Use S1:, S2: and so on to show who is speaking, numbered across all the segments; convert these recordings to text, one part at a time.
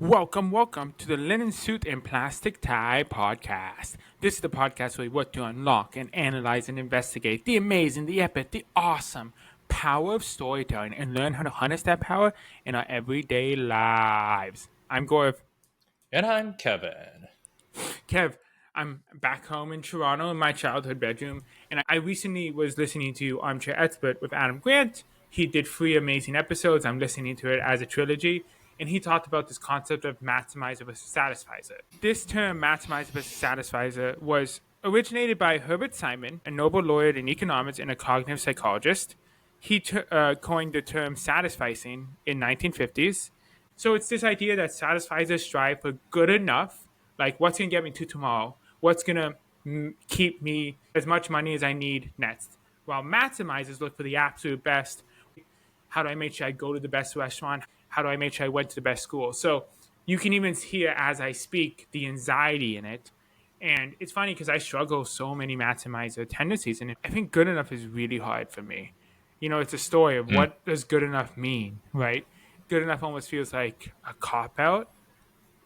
S1: Welcome to the Linen Suit and Plastic Tie podcast. This is the podcast where we work to unlock and analyze and investigate the amazing, the epic, the awesome power of storytelling and learn how to harness that power in our everyday lives. I'm Gaurav.
S2: And I'm Kevin.
S1: Kev, I'm back home in Toronto in my childhood bedroom, and I recently was listening to Armchair Expert with Adam Grant. He did 3 amazing episodes. I'm listening to it as a trilogy, and he talked about this concept of maximizer versus satisfizer. This term, maximizer versus satisfizer, was originated by Herbert Simon, a Nobel laureate in economics and a cognitive psychologist. He coined the term satisficing in 1950s. So it's this idea that satisficers strive for good enough, like what's going to get me to tomorrow, what's going to keep me as much money as I need next. While maximizers look for the absolute best. How do I make sure I go to the best restaurant? How do I make sure I went to the best school? So you can even hear as I speak the anxiety in it. And it's funny because I struggle with so many maximizer tendencies. And I think good enough is really hard for me. You know, it's a story of what does good enough mean, right? Good enough almost feels like a cop out.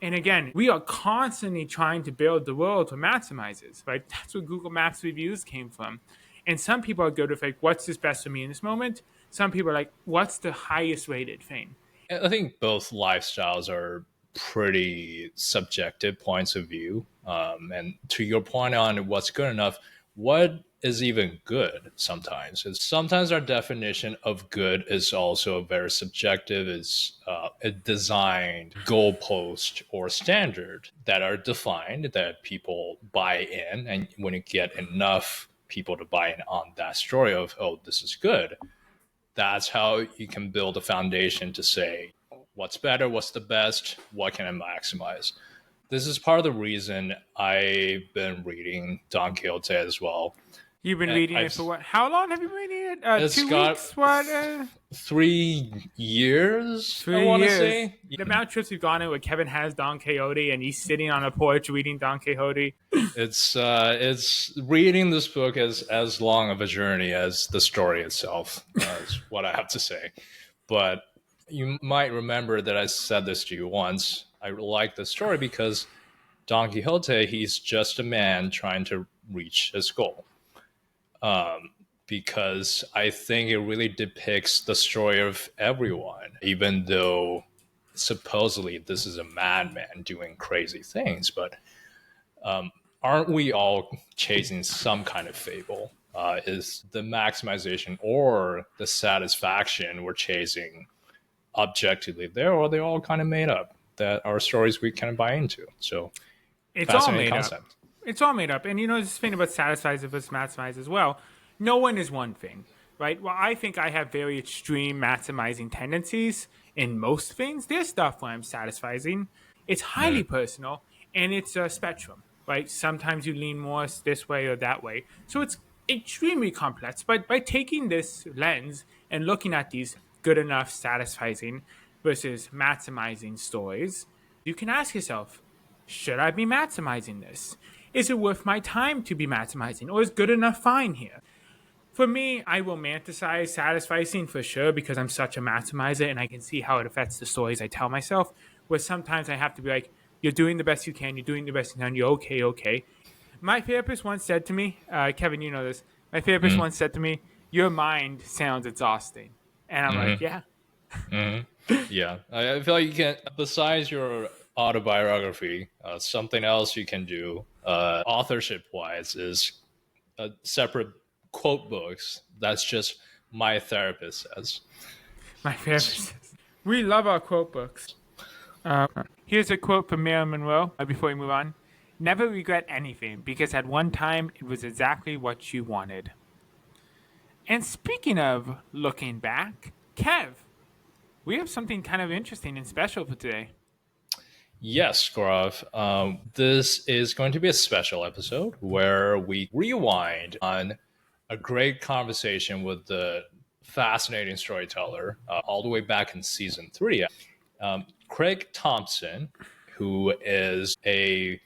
S1: And again, we are constantly trying to build the world for maximizers, right? That's where Google Maps reviews came from. And some people are good with like, what's this best for me in this moment? Some people are like, what's the highest rated thing?
S2: I think both lifestyles are pretty subjective points of view. And to your point on what's good enough, what is even good sometimes? Sometimes our definition of good is also very subjective. It's a designed goalpost or standard that are defined that people buy in. And when you get enough people to buy in on that story of, oh, this is good, that's how you can build a foundation to say what's better, what's the best, what can I maximize. This is part of the reason I've been reading Don Quixote as well.
S1: You've been reading it for what? How long have you been reading it?
S2: It's
S1: 2 weeks? What?
S2: 3 years,
S1: 3
S2: I want to
S1: years.
S2: say.
S1: The amount of trips we've gone in where Kevin has Don Quixote and he's sitting on a porch reading Don Quixote.
S2: It's reading this book as long of a journey as the story itself, is what I have to say. But you might remember that I said this to you once. I like the story because Don Quixote, he's just a man trying to reach his goal. Because I think it really depicts the story of everyone, even though supposedly this is a madman doing crazy things. But aren't we all chasing some kind of fable? Is the maximization or the satisfaction we're chasing objectively there, or are they all kind of made up that are stories we can buy into? So
S1: It's all
S2: fascinating
S1: made
S2: concept.
S1: up. It's all made up. And you know, this thing about satisfies versus maximize as well. No one is one thing, right? Well, I think I have very extreme maximizing tendencies in most things. There's stuff where I'm satisfying. It's highly personal and it's a spectrum, right? Sometimes you lean more this way or that way. So it's extremely complex. But by taking this lens and looking at these good enough satisfying versus maximizing stories, you can ask yourself, should I be maximizing this? Is it worth my time to be maximizing? Or is good enough fine here? For me, I romanticize satisficing for sure because I'm such a maximizer and I can see how it affects the stories I tell myself. Where sometimes I have to be like, you're doing the best you can, you're doing the best you can, you're okay. My therapist once said to me, Kevin, you know this. My therapist once said to me, your mind sounds exhausting. And I'm like, yeah.
S2: Yeah, I feel like you can, besides your autobiography, something else you can do authorship wise is separate quote books. That's just my therapist says.
S1: My therapist says, we love our quote books. Here's a quote from Marilyn Monroe before we move on. Never regret anything because at one time it was exactly what you wanted. And speaking of looking back, Kev, we have something kind of interesting and special for today.
S2: Yes, Gaurav. This is going to be a special episode where we rewind on a great conversation with the fascinating storyteller all the way back in season 3. Craig Thompson, who is a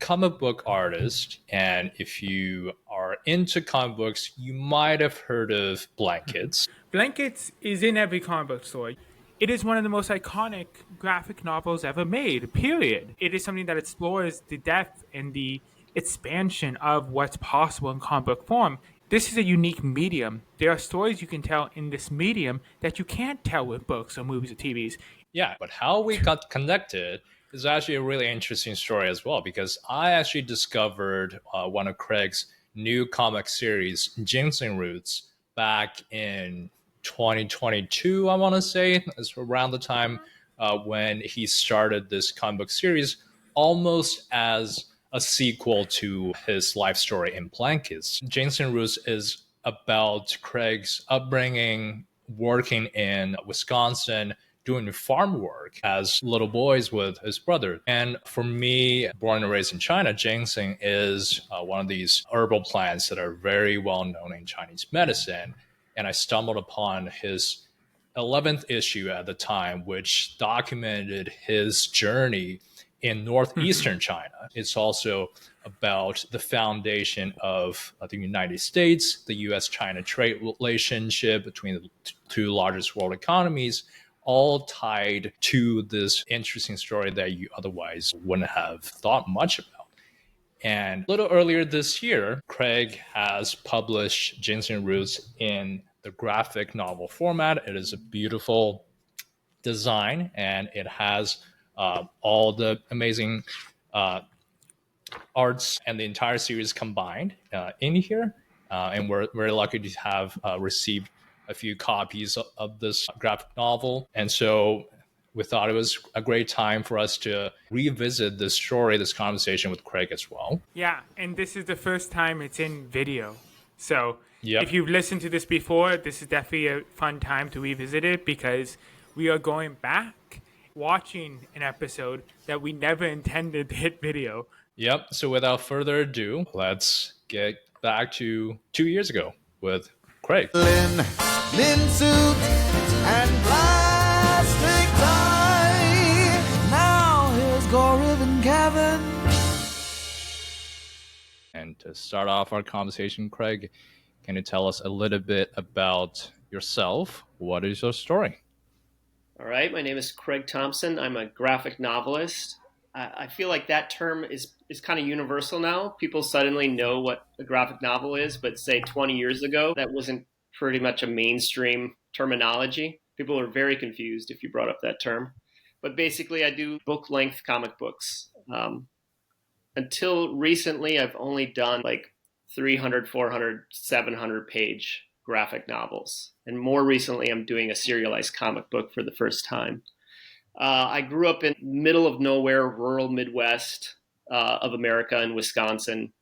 S2: comic book artist. And if you are into comic books, you might have heard of Blankets.
S1: Blankets is in every comic book store. It is one of the most iconic graphic novels ever made, period. It is something that explores the depth and the expansion of what's possible in comic book form. This is a unique medium. There are stories you can tell in this medium that you can't tell with books or movies or TVs.
S2: Yeah, but how we got connected is actually a really interesting story as well, because I actually discovered one of Craig's new comic series, Ginseng Roots, back in 2022, I want to say. It's around the time when he started this comic book series, almost as a sequel to his life story in Blankets. Ginseng Roots is about Craig's upbringing, working in Wisconsin, doing farm work as little boys with his brother. And for me, born and raised in China, ginseng is one of these herbal plants that are very well known in Chinese medicine. And I stumbled upon his 11th issue at the time, which documented his journey in Northeastern China. It's also about the foundation of the United States, the US China trade relationship between the two largest world economies, all tied to this interesting story that you otherwise wouldn't have thought much about. And a little earlier this year, Craig has published Ginseng Roots in the graphic novel format. It is a beautiful design, and it has all the amazing uh, arts and the entire series combined in here. And we're very lucky to have received a few copies of this graphic novel. And so we thought it was a great time for us to revisit this story, this conversation with Craig as well.
S1: Yeah, and this is the first time it's in video. So if
S2: Yep.
S1: you've listened to this before, this is definitely a fun time to revisit it because we are going back, watching an episode that we never intended to hit video.
S2: Yep. So without further ado, let's get back to 2 years ago with Craig.
S3: Lin suit and plastic tie. Now here's Gorib and Kevin.
S2: And to start off our conversation, Craig, can you tell us a little bit about yourself? What is your story?
S4: All right, my name is Craig Thompson. I'm a graphic novelist. I feel like that term is kind of universal now. People suddenly know what a graphic novel is, but say 20 years ago, that wasn't pretty much a mainstream terminology. People were very confused if you brought up that term. But basically, I do book-length comic books. Until recently, I've only done like 300, 400, 700 page graphic novels. And more recently, I'm doing a serialized comic book for the first time. I grew up in middle of nowhere, rural Midwest of America in Wisconsin,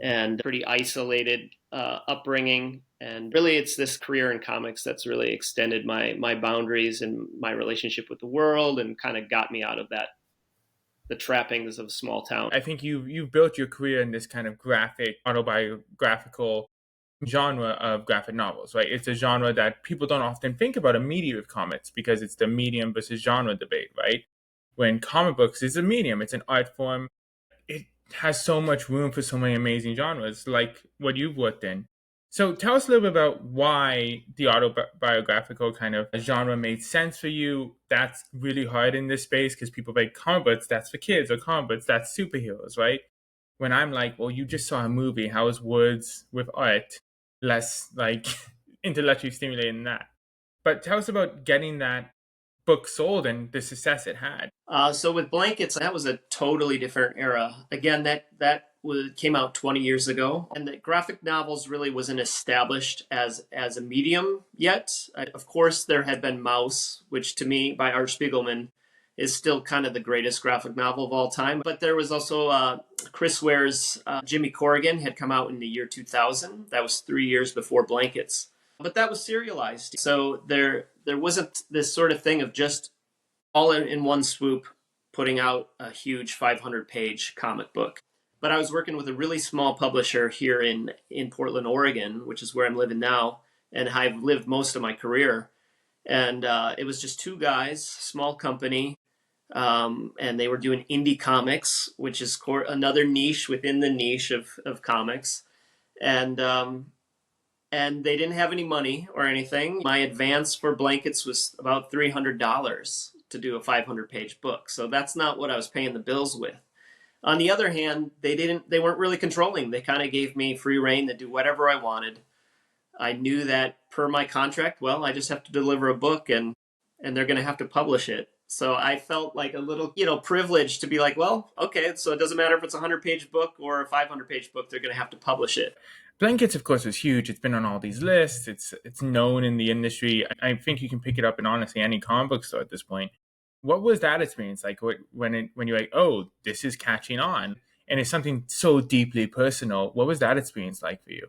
S4: and pretty isolated upbringing. And really, it's this career in comics that's really extended my boundaries and my relationship with the world, and kind of got me out of the trappings of a small town.
S1: I think you've built your career in this kind of graphic, autobiographical genre of graphic novels, right? It's a genre that people don't often think about immediately with comics because it's the medium versus genre debate, right? When comic books is a medium, it's an art form. It has so much room for so many amazing genres, like what you've worked in. So tell us a little bit about why the autobiographical kind of genre made sense for you. That's really hard in this space because people make comic books, that's for kids, or comic books, that's superheroes, right? When I'm like, well, you just saw a movie. How is words with art less like intellectually stimulating than that? But tell us about getting that book sold and the success it had.
S4: So with Blankets, that was a totally different era. Again, came out 20 years ago, and the graphic novels really wasn't established as a medium yet. Of course, there had been Mouse, which to me, by Art Spiegelman, is still kind of the greatest graphic novel of all time. But there was also Chris Ware's Jimmy Corrigan had come out in the year 2000. That was 3 years before Blankets. But that was serialized. So there wasn't this sort of thing of just all in one swoop putting out a huge 500-page comic book. But I was working with a really small publisher here in Portland, Oregon, which is where I'm living now, and I've lived most of my career. And it was just two guys, small company, and they were doing indie comics, which is another niche within the niche of comics. And and they didn't have any money or anything. My advance for blankets was about $300 to do a 500-page book. So that's not what I was paying the bills with. On the other hand, they weren't really controlling. They kind of gave me free reign to do whatever I wanted. I knew that per my contract, well, I just have to deliver a book and they're going to have to publish it. So I felt like a little, privileged to be like, well, okay, so it doesn't matter if it's a 100-page book or a 500-page book, they're going to have to publish it.
S1: Blankets, of course, is huge. It's been on all these lists. It's known in the industry. I think you can pick it up in honestly any comic book store at this point. What was that experience like when you're like, oh, this is catching on, and it's something so deeply personal? What was that experience like for you?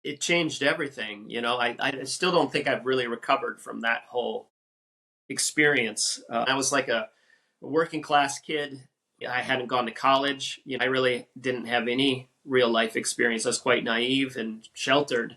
S4: It changed everything. I still don't think I've really recovered from that whole experience. I was like a working class kid. I hadn't gone to college. I really didn't have any real life experience. I was quite naive and sheltered.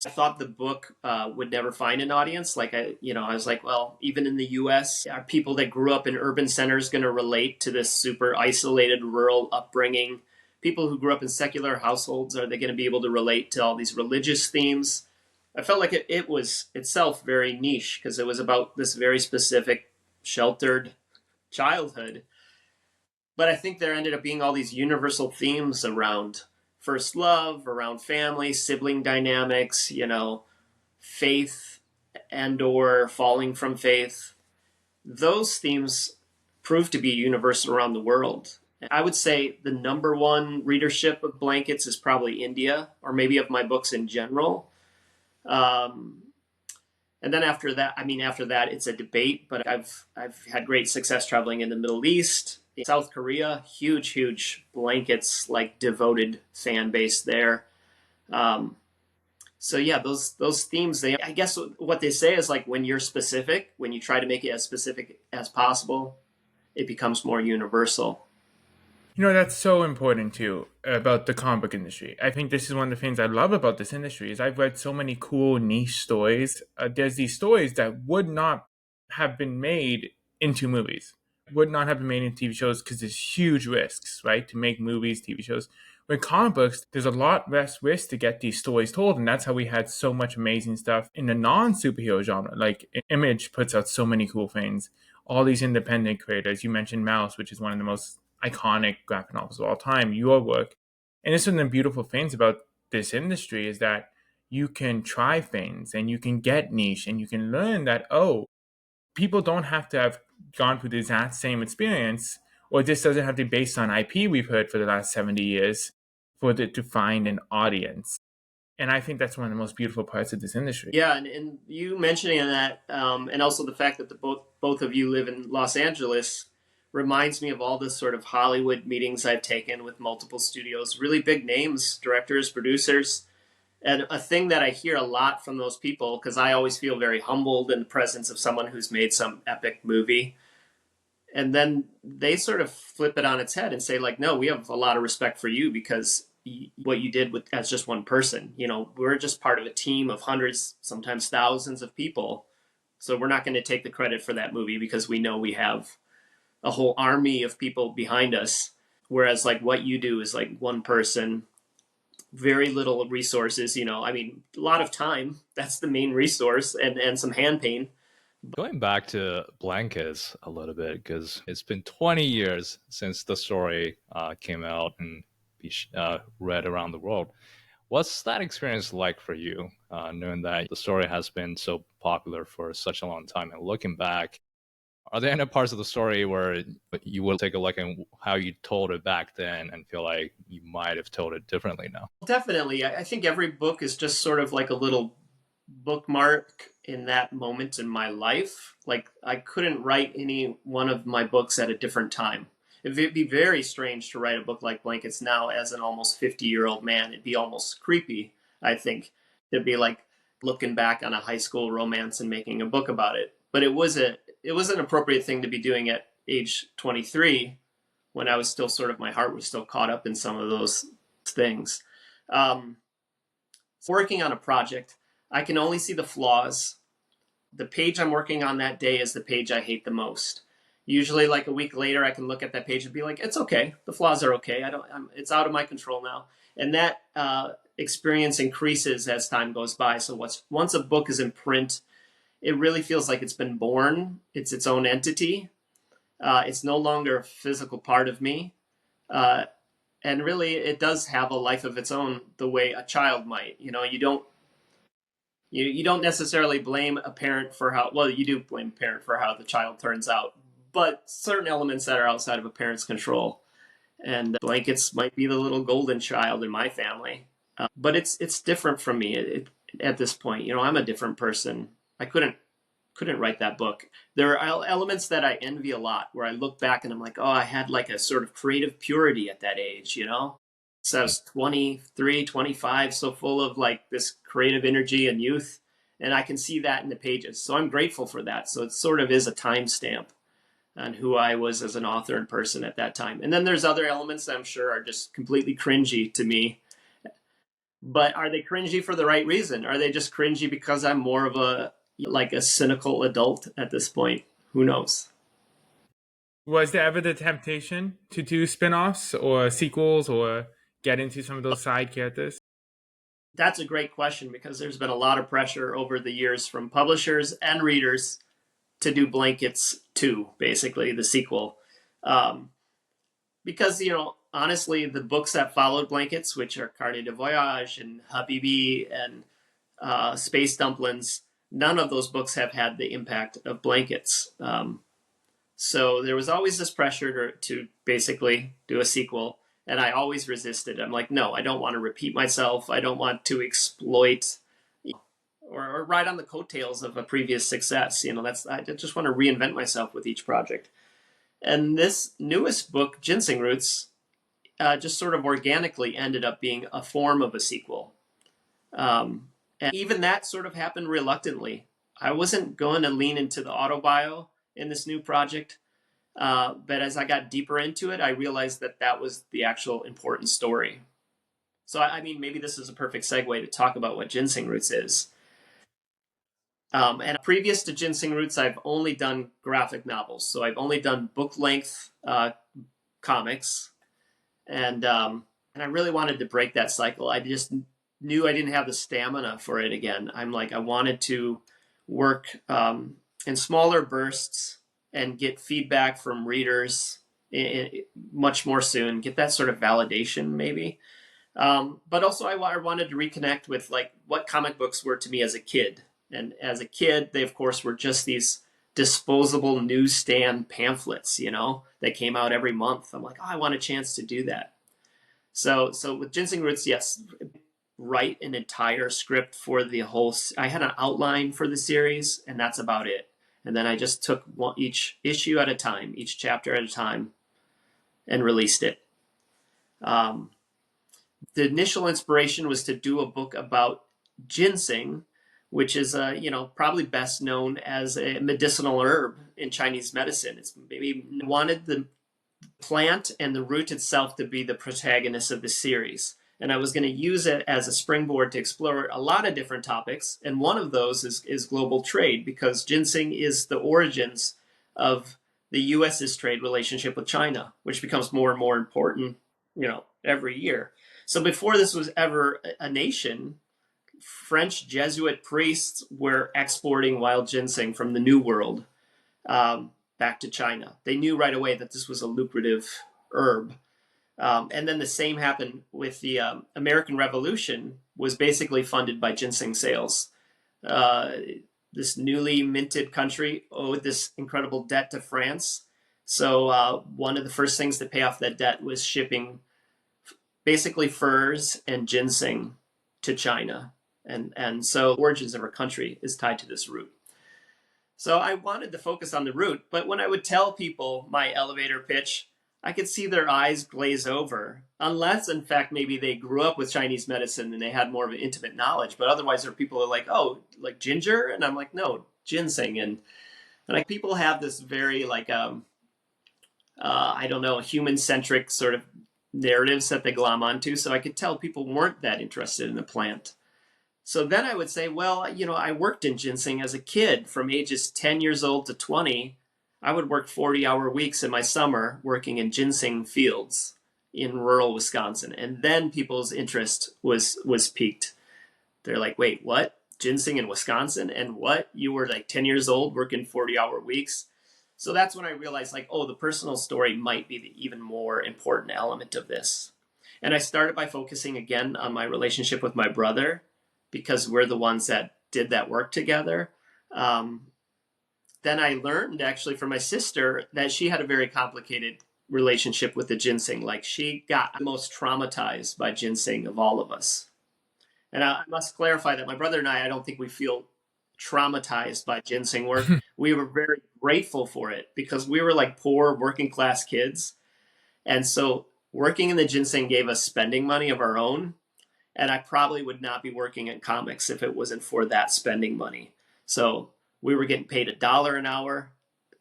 S4: I thought the book would never find an audience. I was like, well, even in the US, are people that grew up in urban centers going to relate to this super isolated rural upbringing? People who grew up in secular households, are they going to be able to relate to all these religious themes? I felt like it was itself very niche because it was about this very specific sheltered childhood. But I think there ended up being all these universal themes around first love, around family, sibling dynamics, faith and or falling from faith. Those themes proved to be universal around the world. I would say the number one readership of blankets is probably India, or maybe of my books in general. And then after that, it's a debate, but I've had great success traveling in the Middle East, South Korea, huge blankets, devoted fan base there. So yeah, those themes, I guess what they say is when you're specific, when you try to make it as specific as possible, it becomes more universal.
S1: That's so important too about the comic book industry. I think this is one of the things I love about this industry is I've read so many cool niche stories. There's these stories that would not have been made into movies, would not have been made into TV shows because there's huge risks, right, to make movies, TV shows. With comic books, there's a lot less risk to get these stories told, and that's how we had so much amazing stuff in the non-superhero genre. Image puts out so many cool things. All these independent creators. You mentioned Mouse, which is one of the most iconic graphic novels of all time, your work. And it's one of the beautiful things about this industry is that you can try things and you can get niche and you can learn that, people don't have to have gone through the exact same experience, or this doesn't have to be based on IP we've heard for the last 70 years for it to find an audience. And I think that's one of the most beautiful parts of this industry.
S4: Yeah, and you mentioning that, and also the fact that both of you live in Los Angeles reminds me of all the sort of Hollywood meetings I've taken with multiple studios, really big names, directors, producers. And a thing that I hear a lot from those people, because I always feel very humbled in the presence of someone who's made some epic movie. And then they sort of flip it on its head and say, no, we have a lot of respect for you because what you did as just one person. We're just part of a team of hundreds, sometimes thousands of people. So we're not going to take the credit for that movie because we know we have a whole army of people behind us. Whereas what you do is one person, very little resources, a lot of time, that's the main resource, and some hand pain.
S2: Going back to blankets a little bit, because it's been 20 years since the story came out and be read around the world. What's that experience like for you, knowing that the story has been so popular for such a long time, and looking back, are there any parts of the story where you will take a look at how you told it back then and feel like you might have told it differently now?
S4: Definitely. I think every book is just sort of like a little bookmark in that moment in my life. I couldn't write any one of my books at a different time. It'd be very strange to write a book like Blankets now as an almost 50-year-old man. It'd be almost creepy, I think. It'd be like looking back on a high school romance and making a book about it. But it was an appropriate thing to be doing at age 23 when I was still my heart was still caught up in some of those things. Working on a project, I can only see the flaws. The page I'm working on that day is the page I hate the most. Usually a week later, I can look at that page and be like, it's okay. The flaws are okay. It's out of my control now. And that experience increases as time goes by. So once a book is in print, it really feels like it's been born. It's its own entity. It's no longer a physical part of me. And really, it does have a life of its own, the way a child might. You don't necessarily blame a parent for how, well, you do blame a parent for how the child turns out, but certain elements that are outside of a parent's control. And blankets might be the little golden child in my family. But it's different from me at this point. I'm a different person. I couldn't write that book. There are elements that I envy a lot, where I look back and I'm like, oh, I had like a sort of creative purity at that age, So I was 23, 25, so full of like this creative energy and youth. And I can see that in the pages. So I'm grateful for that. So it sort of is a timestamp on who I was as an author and person at that time. And then there's other elements that I'm sure are just completely cringy to me. But are they cringy for the right reason? Are they just cringy because I'm more of a cynical adult at this point? Who knows?
S1: Was there ever the temptation to do spin-offs or sequels or get into some of those side characters?
S4: That's a great question, because there's been a lot of pressure over the years from publishers and readers to do Blankets 2, basically, the sequel. Because, honestly, the books that followed Blankets, which are Carnet de Voyage and Habibi and Space Dumplings, none of those books have had the impact of Blankets. So there was always this pressure to basically do a sequel. And I always resisted. I'm like, no, I don't want to repeat myself. I don't want to exploit or ride on the coattails of a previous success. I just want to reinvent myself with each project. And this newest book, Ginseng Roots, just sort of organically ended up being a form of a sequel. And even that sort of happened reluctantly. I wasn't going to lean into the autobio in this new project. But as I got deeper into it, I realized that was the actual important story. So, maybe this is a perfect segue to talk about what Ginseng Roots is. And previous to Ginseng Roots, I've only done graphic novels. So I've only done book-length comics. And I really wanted to break that cycle. I just knew I didn't have the stamina for it again. I wanted to work in smaller bursts and get feedback from readers much more soon, get that sort of validation maybe. But also I wanted to reconnect with what comic books were to me as a kid. And as a kid, they of course were just these disposable newsstand pamphlets, that came out every month. I'm like, oh, I want a chance to do that. So with Ginseng Roots, yes, write an entire script for the whole, I had an outline for the series, and that's about it. And then I just took each issue at a time, each chapter at a time, and released it. The initial inspiration was to do a book about ginseng, which is probably best known as a medicinal herb in Chinese medicine. It's maybe wanted the plant and the root itself to be the protagonist of the series. And I was going to use it as a springboard to explore a lot of different topics. And one of those is global trade, because ginseng is the origins of the U.S.'s trade relationship with China, which becomes more and more important, every year. So before this was ever a nation, French Jesuit priests were exporting wild ginseng from the New World back to China. They knew right away that this was a lucrative herb. And then the same happened with the American Revolution, was basically funded by ginseng sales. This newly minted country owed this incredible debt to France. So one of the first things to pay off that debt was shipping basically furs and ginseng to China. And so the origins of our country is tied to this root. So I wanted to focus on the root, but when I would tell people my elevator pitch, I could see their eyes glaze over, unless, in fact, maybe they grew up with Chinese medicine and they had more of an intimate knowledge. But otherwise, there are people who are like, oh, like ginger? And I'm like, no, ginseng. And people have this very, human-centric sort of narratives that they glom onto. So I could tell people weren't that interested in the plant. So then I would say, well, I worked in ginseng as a kid from ages 10 years old to 20. I would work 40-hour weeks in my summer working in ginseng fields. in rural Wisconsin. And then people's interest was piqued. They're like, wait, what? Ginseng in Wisconsin? And what? You were like 10 years old working 40-hour weeks? So that's when I realized, like, oh, the personal story might be the even more important element of this. And I started by focusing again on my relationship with my brother, because we're the ones that did that work together. Then I learned actually from my sister that she had a very complicated relationship with the ginseng. Like, she got most traumatized by ginseng of all of us. And I must clarify that my brother and I don't think we feel traumatized by ginseng work. We were very grateful for it because we were like poor working class kids. And so working in the ginseng gave us spending money of our own. And I probably would not be working in comics if it wasn't for that spending money. So we were getting paid $1 an hour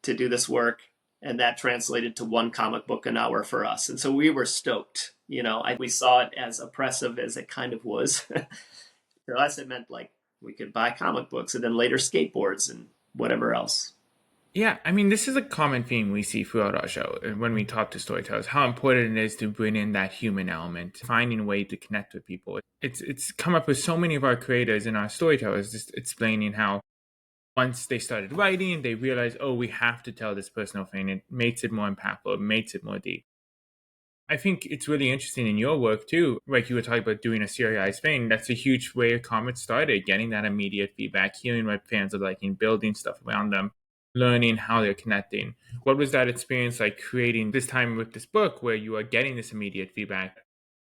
S4: to do this work. And that translated to one comic book an hour for us. And so we were stoked. We saw it as oppressive as it kind of was. For us, it meant like we could buy comic books and then later skateboards and whatever else.
S1: Yeah, I mean, this is a common theme we see throughout our show when we talk to storytellers, how important it is to bring in that human element, finding a way to connect with people. It's come up with so many of our creators and our storytellers just explaining how once they started writing, they realized, oh, we have to tell this personal thing. It makes it more impactful. It makes it more deep. I think it's really interesting in your work too, like you were talking about doing a serialized thing. That's a huge way comics started, getting that immediate feedback, hearing what fans are liking, building stuff around them, learning how they're connecting. What was that experience like creating this time with this book where you are getting this immediate feedback?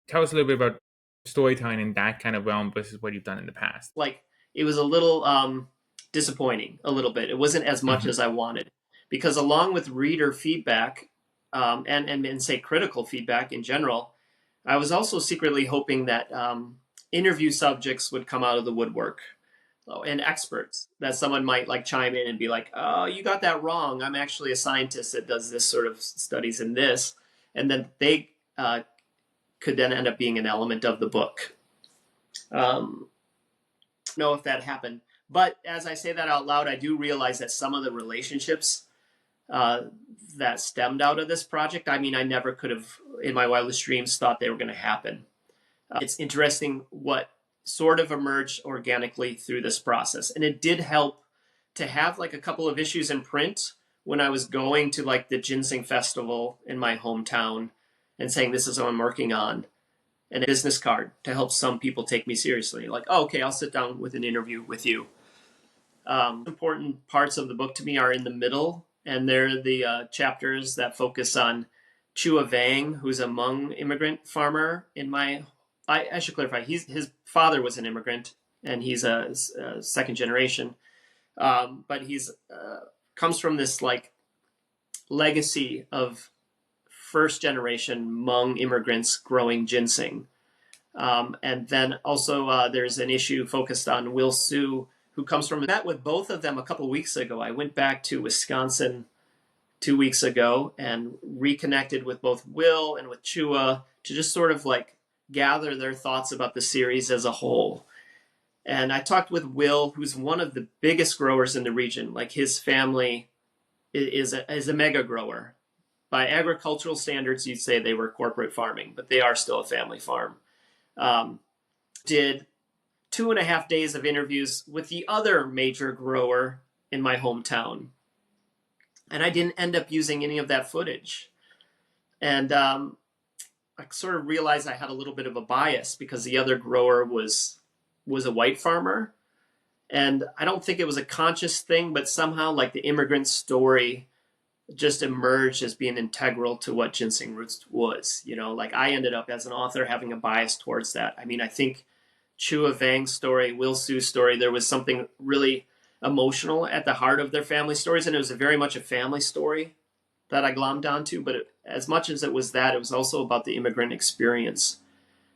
S1: Tell us a little bit about storytelling in that kind of realm versus what you've done in the past.
S4: Like, it was a little disappointing, a little bit. It wasn't as much as I wanted, because along with reader feedback, and say critical feedback in general, I was also secretly hoping that interview subjects would come out of the woodwork, and experts, that someone might like chime in and be like, oh, you got that wrong. I'm actually a scientist that does this sort of studies in this. And then they could then end up being an element of the book. Know if that happened. But as I say that out loud, I do realize that some of the relationships that stemmed out of this project, I mean, I never could have, in my wildest dreams, thought they were going to happen. It's interesting what sort of emerged organically through this process. And it did help to have like a couple of issues in print when I was going to like the Ginseng Festival in my hometown and saying, this is what I'm working on, and a business card to help some people take me seriously. Like, oh, okay, I'll sit down with an interview with you. Important parts of the book to me are in the middle, and they're the chapters that focus on Chua Vang, who's a Hmong immigrant farmer in my... I should clarify, his father was an immigrant, and he's a second generation, but he's comes from this like legacy of first generation Hmong immigrants growing ginseng. And then also there's an issue focused on Will Su, who comes from... I met with both of them a couple weeks ago. I went back to Wisconsin 2 weeks ago and reconnected with both Will and with Chua to just sort of like gather their thoughts about the series as a whole. And I talked with Will, who's one of the biggest growers in the region. Like, his family is a mega grower. By agricultural standards, you'd say they were corporate farming, but they are still a family farm. Did 2.5 days of interviews with the other major grower in my hometown. And I didn't end up using any of that footage. And I sort of realized I had a little bit of a bias because the other grower was a white farmer. And I don't think it was a conscious thing, but somehow like the immigrant story just emerged as being integral to what Ginseng Roots was. You know, like, I ended up as an author having a bias towards that. I mean, I think Chua Vang's story, Will Su's story, there was something really emotional at the heart of their family stories. And it was very much a family story that I glommed onto. But as much as it was that, it was also about the immigrant experience.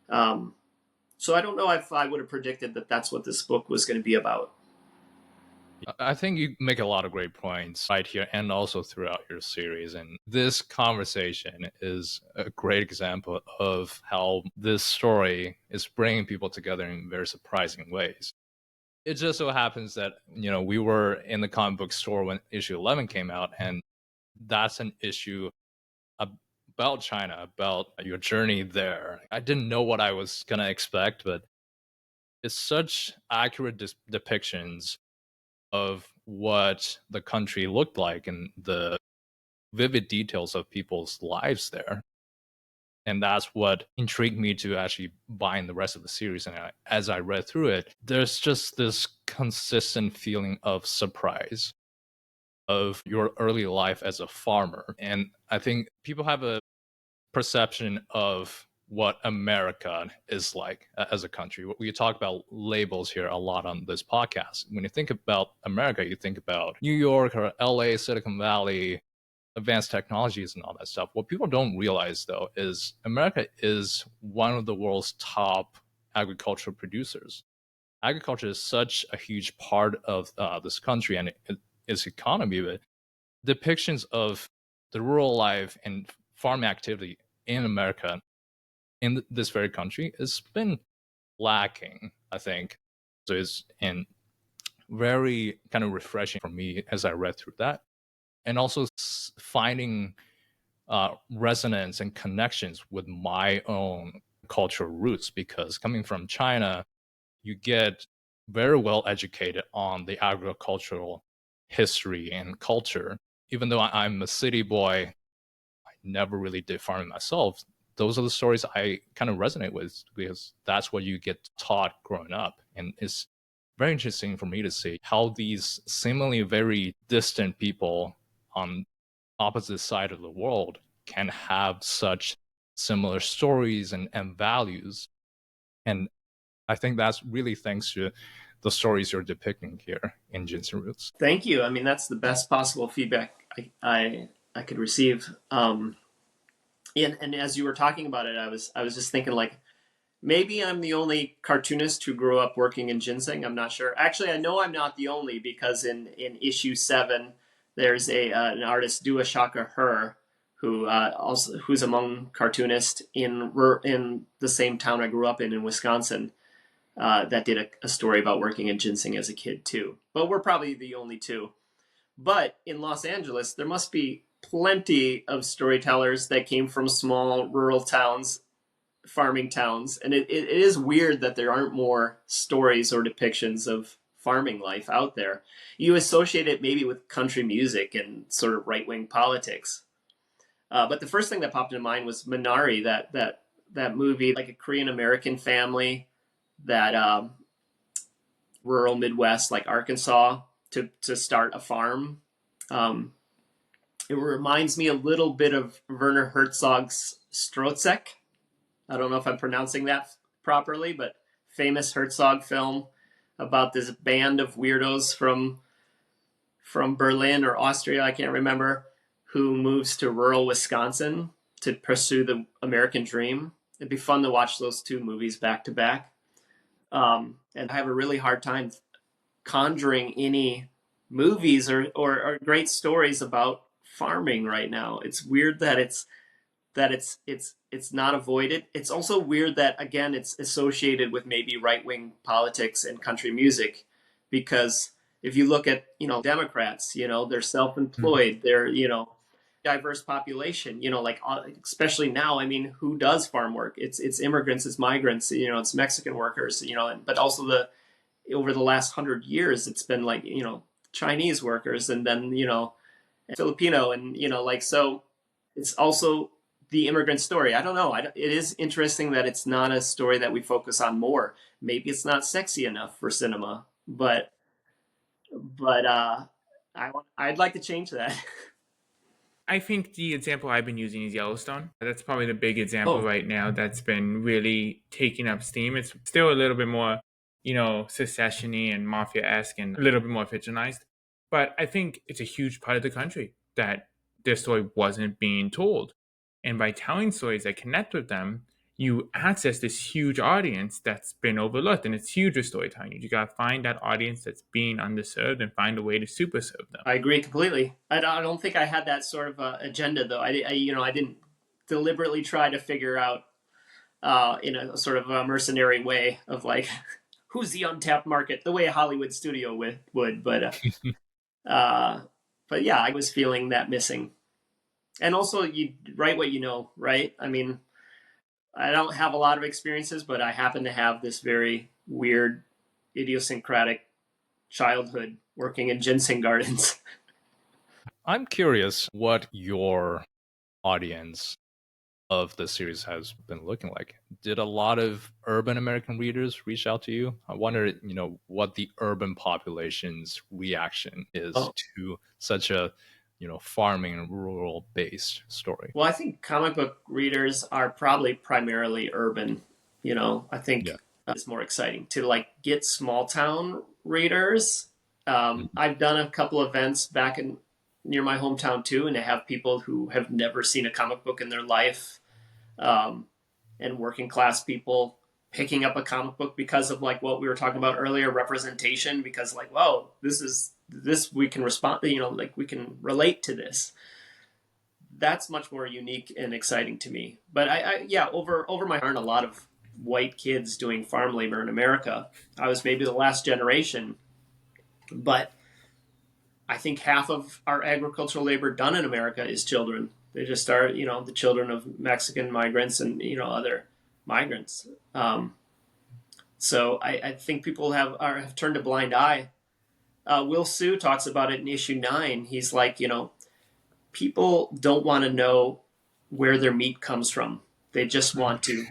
S4: So I don't know if I would have predicted that that's what this book was going to be about.
S2: I think you make a lot of great points right here and also throughout your series. And this conversation is a great example of how this story is bringing people together in very surprising ways. It just so happens that, you know, we were in the comic book store when issue 11 came out, and that's an issue about China, about your journey there. I didn't know what I was going to expect, but it's such accurate depictions of what the country looked like and the vivid details of people's lives there. And that's what intrigued me to actually buy in the rest of the series. And as I read through it, there's just this consistent feeling of surprise of your early life as a farmer. And I think people have a perception of what America is like as a country. We talk about labels here a lot on this podcast. When you think about America, you think about New York or LA, Silicon Valley, advanced technologies and all that stuff. What people don't realize, though, is America is one of the world's top agricultural producers. Agriculture is such a huge part of this country and its economy, but depictions of the rural life and farm activity in America, in this very country, has been lacking, I think. So it's very kind of refreshing for me as I read through that. And also finding resonance and connections with my own cultural roots, because coming from China, you get very well educated on the agricultural history and culture. Even though I'm a city boy, I never really did farming myself. Those are the stories I kind of resonate with because that's what you get taught growing up. And it's very interesting for me to see how these seemingly very distant people on opposite side of the world can have such similar stories and values. And I think that's really thanks to the stories you're depicting here in Ginseng Roots.
S4: Thank you. I mean, that's the best possible feedback I could receive. And as you were talking about it, I was just thinking like, maybe I'm the only cartoonist who grew up working in ginseng. I'm not sure. Actually, I know I'm not the only, because in issue 7, there's an artist, Dua Shaka Her, who's among cartoonists in the same town I grew up in Wisconsin, that did a story about working in ginseng as a kid too. But we're probably the only two. But in Los Angeles, there must be plenty of storytellers that came from small rural towns, farming towns. And it is weird that there aren't more stories or depictions of farming life out there. You associate it maybe with country music and sort of right-wing politics. But the first thing that popped into mind was Minari, that movie, like a Korean American family that rural Midwest, like Arkansas, to start a farm. It reminds me a little bit of Werner Herzog's Strotzek. I don't know if I'm pronouncing that properly, but famous Herzog film about this band of weirdos from Berlin or Austria, I can't remember, who moves to rural Wisconsin to pursue the American dream. It'd be fun to watch those two movies back to back. And I have a really hard time conjuring any movies or great stories about farming right now. It's weird that it's not avoided. It's also weird that, again, it's associated with maybe right-wing politics and country music, because if you look at, Democrats, they're self-employed, they're, diverse population, like especially now, I mean, who does farm work? It's immigrants, it's migrants, it's Mexican workers, but also over the last 100 years, it's been like, Chinese workers, and then, Filipino, and, so it's also the immigrant story. I don't know. It is interesting that it's not a story that we focus on more. Maybe it's not sexy enough for cinema, but I'd like to change that.
S1: I think the example I've been using is Yellowstone. That's probably the big example right now that's been really taking up steam. It's still a little bit more, secession-y and mafia-esque and a little bit more fictionalized. But I think it's a huge part of the country that their story wasn't being told. And by telling stories that connect with them, you access this huge audience that's been overlooked. And it's huge with storytelling. You got to find that audience that's being underserved and find a way to super serve them.
S4: I agree completely. I don't think I had that sort of agenda, though. I didn't deliberately try to figure out in a sort of a mercenary way of like, who's the untapped market, the way a Hollywood studio would. But yeah, I was feeling that missing. And also, you write what you know, right? I mean, I don't have a lot of experiences, but I happen to have this very weird, idiosyncratic childhood working in ginseng gardens.
S2: I'm curious what your audience of the series has been looking like. Did a lot of urban American readers reach out to you? I wonder, what the urban population's reaction is
S4: Oh,
S2: to such a, farming and rural based story.
S4: well, I think comic book readers are probably primarily urban. I
S2: Yeah.
S4: think it's more exciting to like get small town readers.
S2: Mhm.
S4: I've done a couple events back in near my hometown too, and to have people who have never seen a comic book in their life, um, and working class people picking up a comic book because of like what we were talking about earlier, representation. Because like, whoa, this we can respond. Like we can relate to this. That's much more unique and exciting to me. But yeah, over my heart, a lot of white kids doing farm labor in America. I was maybe the last generation, but I think half of our agricultural labor done in America is children. They just are, the children of Mexican migrants and other migrants. So I think people have turned a blind eye. Will Sue talks about it in issue 9. He's like, people don't want to know where their meat comes from. They just want to.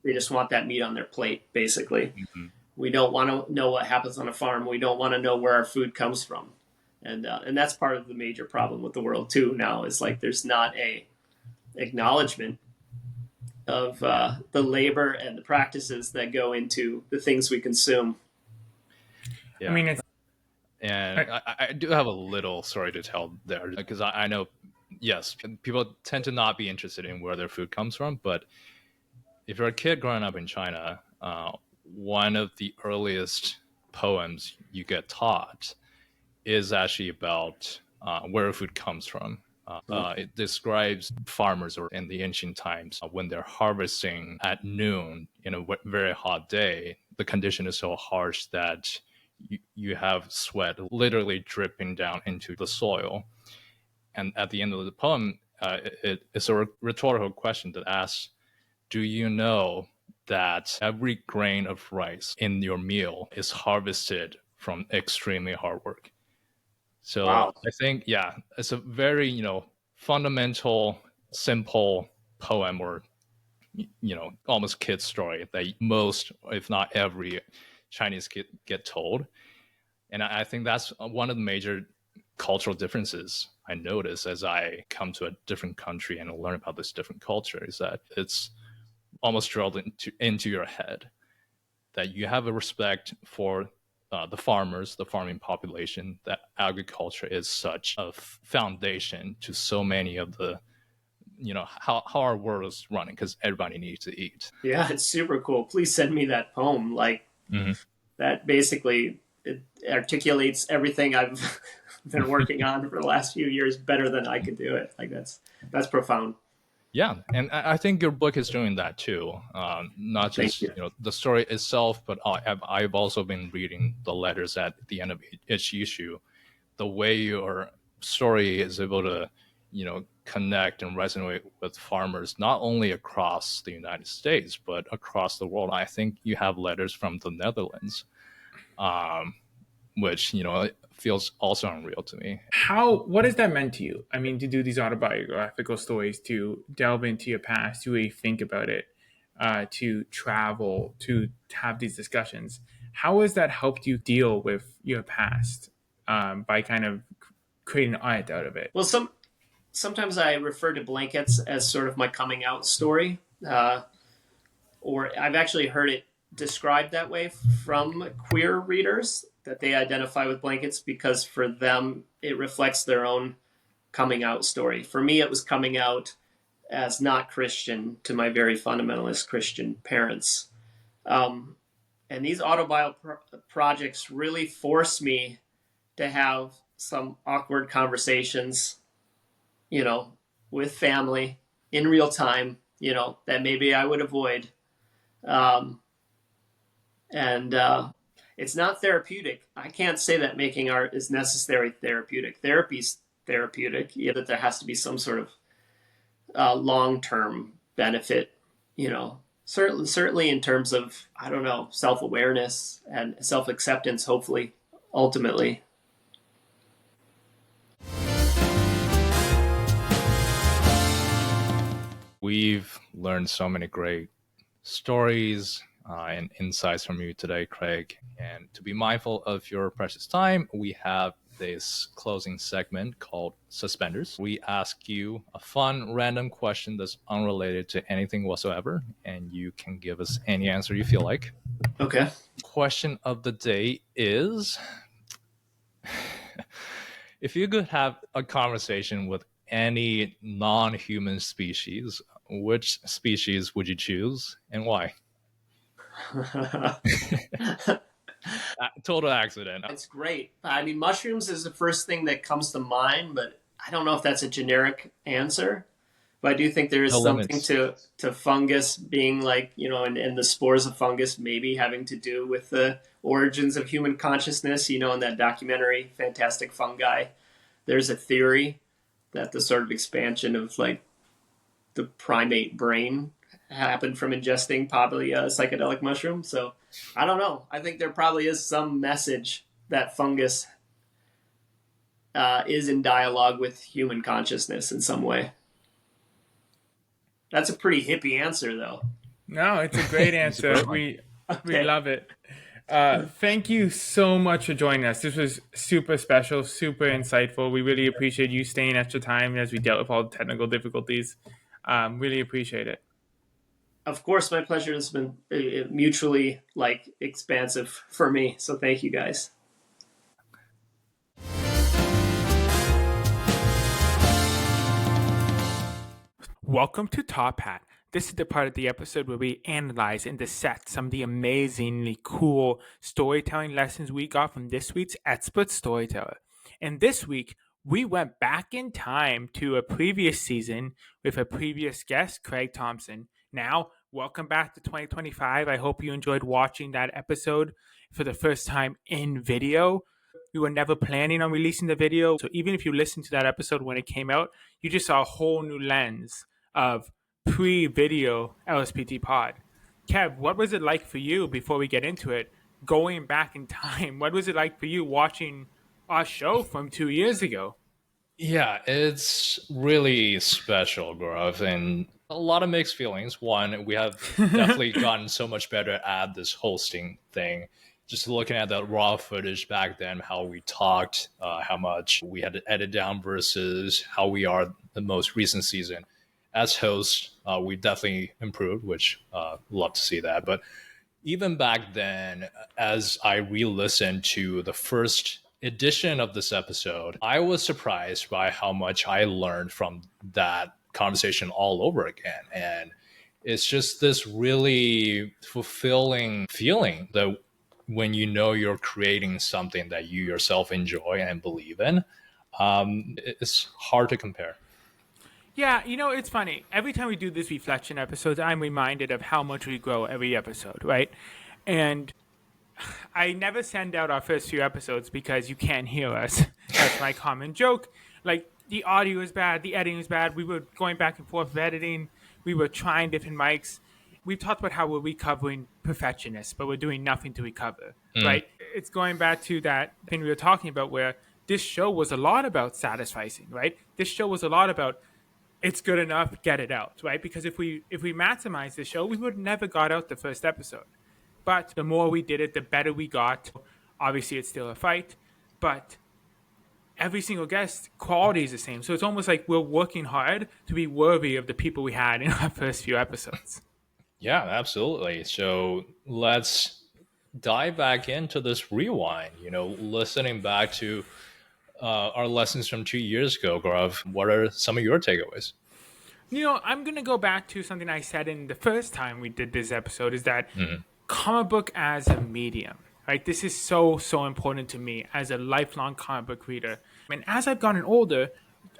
S4: They just want that meat on their plate, basically.
S2: Mhm.
S4: We don't want to know what happens on a farm. We don't want to know where our food comes from, and that's part of the major problem with the world too. Now is like there's not a acknowledgement of the labor and the practices that go into the things we consume.
S1: I
S2: Yeah.
S1: mean, it's
S2: And
S1: I,
S2: I do have a little story to tell there because I know, yes, people tend to not be interested in where their food comes from. But if you're a kid growing up in China, one of the earliest poems you get taught is actually about where food comes from. It describes farmers or in the ancient times when they're harvesting at noon in a very hot day. The condition is so harsh that you have sweat literally dripping down into the soil. And at the end of the poem, it's a rhetorical question that asks, do you know that every grain of rice in your meal is harvested from extremely hard work? So
S4: Wow.
S2: I think, yeah, it's a very, fundamental, simple poem or, almost kid story that most, if not every Chinese kid get told. And I think that's one of the major cultural differences I notice as I come to a different country and learn about this different culture is that it's almost drilled into your head that you have a respect for the farmers, the farming population, that agriculture is such a foundation to so many of the, how our world is running because everybody needs to eat.
S4: Yeah, it's super cool. Please send me that poem. Like
S2: Mm-hmm.
S4: that basically it articulates everything I've been working on for the last few years better than I could do it. Like that's profound.
S2: Yeah, and I think your book is doing that too. Not
S4: Thank
S2: just
S4: you.
S2: the story itself, but I've also been reading the letters at the end of each issue. The way your story is able to, connect and resonate with farmers not only across the United States but across the world. I think you have letters from the Netherlands, um, which feels also unreal to me.
S1: what has that meant to you? I mean, to do these autobiographical stories, to delve into your past, to really think about it, to travel, to have these discussions. How has that helped you deal with your past by kind of creating art out of it?
S4: Well, sometimes I refer to blankets as sort of my coming out story, or I've actually heard it described that way from queer readers that they identify with blankets because for them it reflects their own coming out story. For me, it was coming out as not Christian to my very fundamentalist Christian parents. Um, and these projects really force me to have some awkward conversations, you know, with family in real time, that maybe I would avoid. Um, and it's not therapeutic. I can't say that making art is necessary therapeutic. Therapy's therapeutic, yeah, that there has to be some sort of long-term benefit, certainly in terms of, I don't know, self-awareness and self-acceptance, hopefully, ultimately.
S2: We've learned so many great stories and insights from you today, Craig. And to be mindful of your precious time, we have this closing segment called Suspenders. We ask you a fun, random question that's unrelated to anything whatsoever, and you can give us any answer you feel like.
S4: Okay.
S2: Question of the day is if you could have a conversation with any non-human species, which species would you choose and why? Total accident.
S4: It's great. I mean, mushrooms is the first thing that comes to mind, but I don't know if that's a generic answer. But I do think there is
S2: No
S4: something
S2: limits.
S4: to fungus being like, and the spores of fungus maybe having to do with the origins of human consciousness. In that documentary, Fantastic Fungi, there's a theory that the sort of expansion of like the primate brain happened from ingesting probably a psychedelic mushroom. So I don't know. I think there probably is some message that fungus is in dialogue with human consciousness in some way. That's a pretty hippie answer, though.
S1: No, it's a great answer. We love it. Thank you so much for joining us. This was super special, super insightful. We really appreciate you staying extra time as we dealt with all the technical difficulties. Really appreciate it.
S4: Of course, my pleasure. Has been mutually expansive for me. So thank you guys.
S1: Welcome to Top Hat. This is the part of the episode where we analyze and dissect some of the amazingly cool storytelling lessons we got from this week's expert storyteller. And this week, we went back in time to a previous season with a previous guest, Craig Thompson. Now, welcome back to 2025. I hope you enjoyed watching that episode for the first time in video. We were never planning on releasing the video, so even if you listened to that episode when it came out, you just saw a whole new lens of pre-video LSPT pod. Kev, what was it like for you before we get into it, going back in time? What was it like for you watching our show from 2 years ago?
S2: Yeah, it's really special, Gaurav, and a lot of mixed feelings. One, we have definitely gotten so much better at this hosting thing. Just looking at that raw footage back then, how we talked, how much we had to edit down versus how we are the most recent season. As hosts, we definitely improved, which love to see that. But even back then, as I re-listened to the first edition of this episode, I was surprised by how much I learned from that conversation all over again. And it's just this really fulfilling feeling that when you know you're creating something that you yourself enjoy and believe in, it's hard to compare.
S1: Yeah, it's funny. Every time we do these reflection episodes, I'm reminded of how much we grow every episode, right? And I never send out our first few episodes because you can't hear us. That's my common joke. Like, the audio is bad, the editing is bad. We were going back and forth with editing. We were trying different mics. We've talked about how we're recovering perfectionists, but we're doing nothing to recover, right? It's going back to that thing we were talking about where this show was a lot about satisficing, right? This show was a lot about it's good enough, get it out, right? Because if we maximize the show, we would never got out the first episode. But the more we did it, the better we got. Obviously, it's still a fight, but every single guest, quality is the same. So it's almost like we're working hard to be worthy of the people we had in our first few episodes.
S2: Yeah, absolutely. So let's dive back into this rewind, listening back to our lessons from 2 years ago, Gaurav. What are some of your takeaways?
S1: I'm going to go back to something I said in the first time we did this episode, is that comic book as a medium, right? This is so, so important to me as a lifelong comic book reader. And as I've gotten older,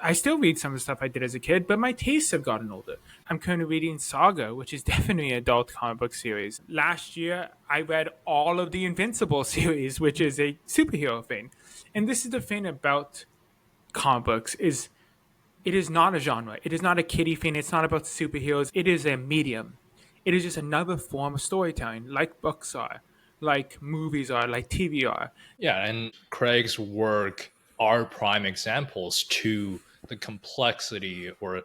S1: I still read some of the stuff I did as a kid, but my tastes have gotten older. I'm currently reading Saga, which is definitely an adult comic book series. Last year, I read all of the Invincible series, which is a superhero thing. And this is the thing about comic books is It is not a genre. It is not a kiddie thing. It's not about superheroes. It is a medium. It is just another form of storytelling, like books are, like movies are, like TV are.
S2: Yeah, and Craig's work are prime examples to the complexity or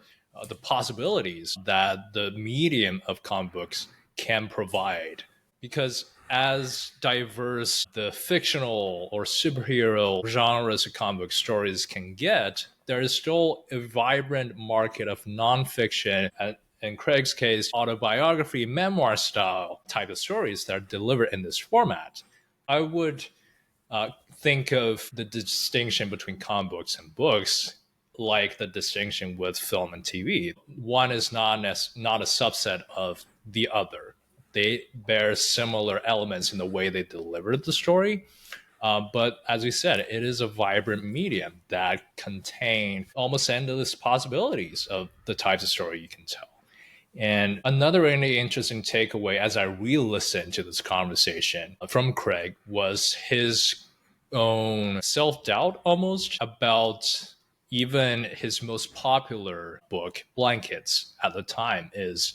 S2: the possibilities that the medium of comic books can provide. Because as diverse the fictional or superhero genres of comic book stories can get, there is still a vibrant market of nonfiction and, in Craig's case, autobiography, memoir style type of stories that are delivered in this format. I would think of the distinction between comic books and books like the distinction with film and TV. One is not a subset of the other. They bear similar elements in the way they deliver the story. But as we said, it is a vibrant medium that contains almost endless possibilities of the types of story you can tell. And another really interesting takeaway as I re-listened to this conversation from Craig was his own self-doubt almost about even his most popular book, Blankets, at the time is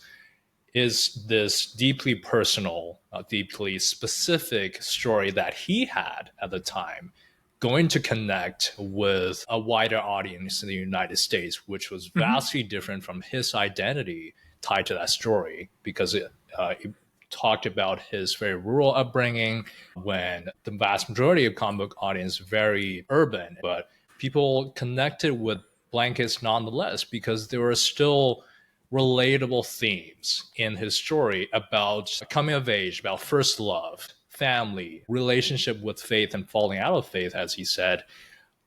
S2: this deeply personal, deeply specific story that he had at the time going to connect with a wider audience in the United States, which was vastly different from his identity tied to that story because it talked about his very rural upbringing when the vast majority of comic book audience very urban, but people connected with Blankets nonetheless because there were still relatable themes in his story about coming of age, about first love, family, relationship with faith and falling out of faith, as he said.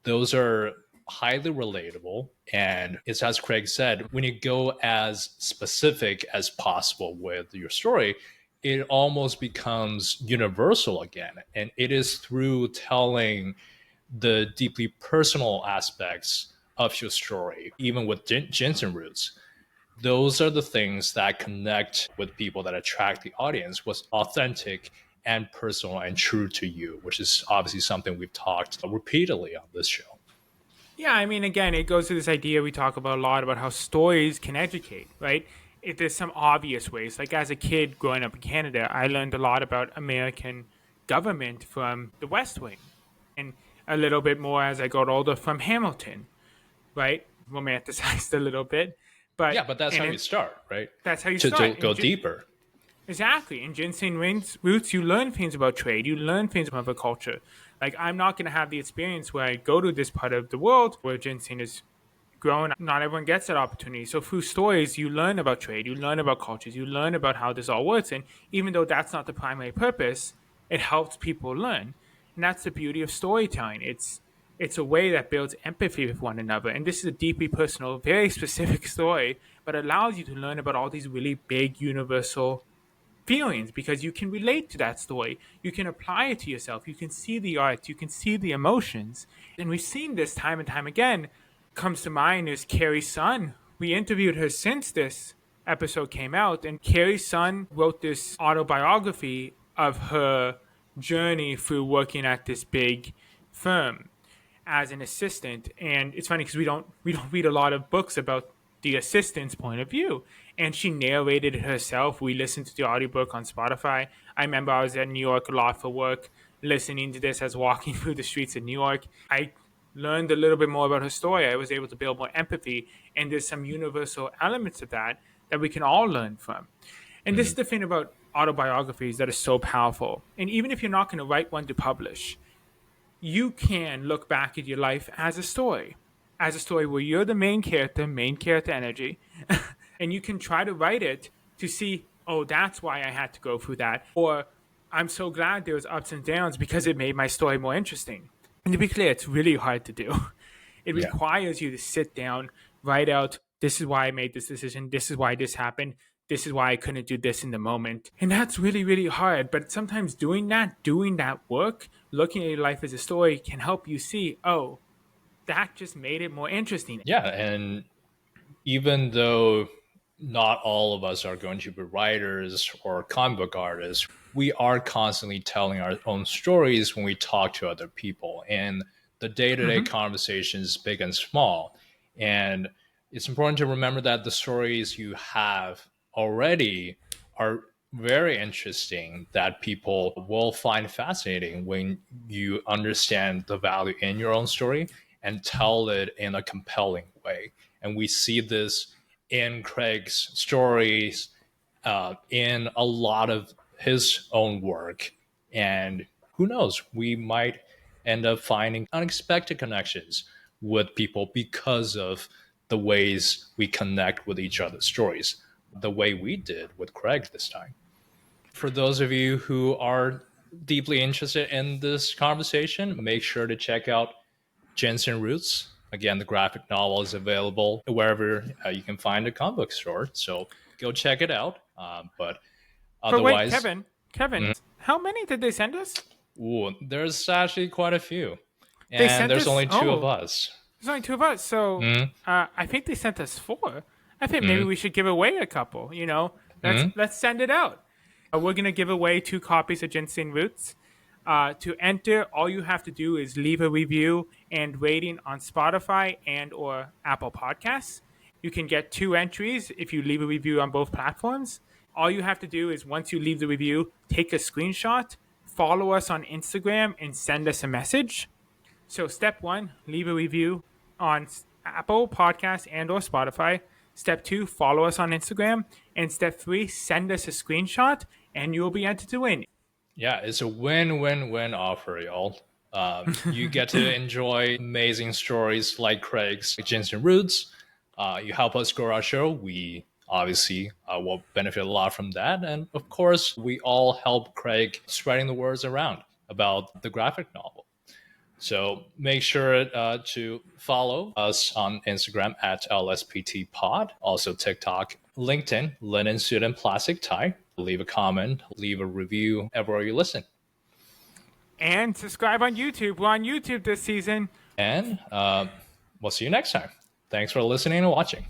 S2: Those are highly relatable. And it's as Craig said, when you go as specific as possible with your story, it almost becomes universal again. And it is through telling the deeply personal aspects of your story, even with Ginseng Roots. Those are the things that connect with people, that attract the audience, was authentic and personal and true to you, which is obviously something we've talked repeatedly on this show.
S1: Yeah, I mean, again, it goes to this idea we talk about a lot about how stories can educate, right? There's some obvious ways. Like as a kid growing up in Canada, I learned a lot about American government from The West Wing, and a little bit more as I got older from Hamilton, right? Romanticized a little bit,
S2: Yeah,
S1: but
S2: but that's
S1: and
S2: how you start, right?
S1: that's how you
S2: To
S1: start.
S2: go deeper.
S1: Exactly. In Ginseng Roots, you learn things about trade. You learn things about the culture. Like, I'm not going to have the experience where I go to this part of the world where ginseng is grown. Not everyone gets that opportunity. So through stories, you learn about trade. You learn about cultures. You learn about how this all works. And even though that's not the primary purpose, it helps people learn. And that's the beauty of storytelling. It's a way that builds empathy with one another. And this is a deeply personal, very specific story, but allows you to learn about all these really big universal feelings because you can relate to that story. You can apply it to yourself. You can see the art. You can see the emotions. And we've seen this time and time again. Comes to mind is Carrie's son. We interviewed her since this episode came out, and Carrie's son wrote this autobiography of her journey through working at this big firm as an assistant. And it's funny because we don't read a lot of books about the assistant's point of view. And she narrated it herself. We listened to the audiobook on Spotify. I remember I was in New York a lot for work, listening to this as walking through the streets of New York. I learned a little bit more about her story. I was able to build more empathy. And there's some universal elements of that we can all learn from. And this is the thing about autobiographies that is so powerful. And even if you're not going to write one to publish, you can look back at your life as a story where you're the main character energy, and you can try to write it to see, oh, that's why I had to go through that, or I'm so glad there was ups and downs because it made my story more interesting. And to be clear, it's really hard to do. It requires you to sit down, write out, this is why I made this decision, this is why this happened, this is why I couldn't do this in the moment. And that's really, really hard. But sometimes doing that work, looking at your life as a story can help you see, oh, that just made it more interesting.
S2: Yeah, and even though not all of us are going to be writers or comic book artists, we are constantly telling our own stories when we talk to other people. And the day-to-day conversations, big and small. And it's important to remember that the stories you have already are very interesting, that people will find fascinating when you understand the value in your own story and tell it in a compelling way. And we see this in Craig's stories, in a lot of his own work. And who knows, we might end up finding unexpected connections with people because of the ways we connect with each other's stories, the way we did with Craig this time. For those of you who are deeply interested in this conversation, make sure to check out Ginseng Roots. Again, the graphic novel is available wherever you can find a comic book store. So go check it out. But
S1: But wait,
S2: otherwise,
S1: Kevin, how many did they send us?
S2: ooh, there's actually quite a few.
S1: They
S2: And
S1: sent
S2: there's
S1: us.
S2: only two of us.
S1: There's only two of us, so I think they sent us four. I think maybe we should give away a couple. Let's send it out. We're gonna give away 2 copies of Ginseng Roots. To enter, all you have to do is leave a review and rating on Spotify and or Apple Podcasts. You can get 2 entries if you leave a review on both platforms. All you have to do is once you leave the review, take a screenshot, follow us on Instagram, and send us a message. So step 1, leave a review on Apple Podcasts and or Spotify. Step 2, follow us on Instagram. And step 3, send us a screenshot and you'll be entered to win.
S2: Yeah, it's a win-win-win offer, y'all. You get to enjoy amazing stories like Craig's Ginseng Roots. You help us grow our show. We obviously will benefit a lot from that. And of course, we all help Craig spreading the words around about the graphic novel. So make sure to follow us on Instagram at LSPTpod, also TikTok, LinkedIn, Linen Suit and Plastic Tie. Leave a comment, leave a review everywhere you listen.
S1: And subscribe on YouTube. We're on YouTube this season.
S2: And we'll see you next time. Thanks for listening and watching.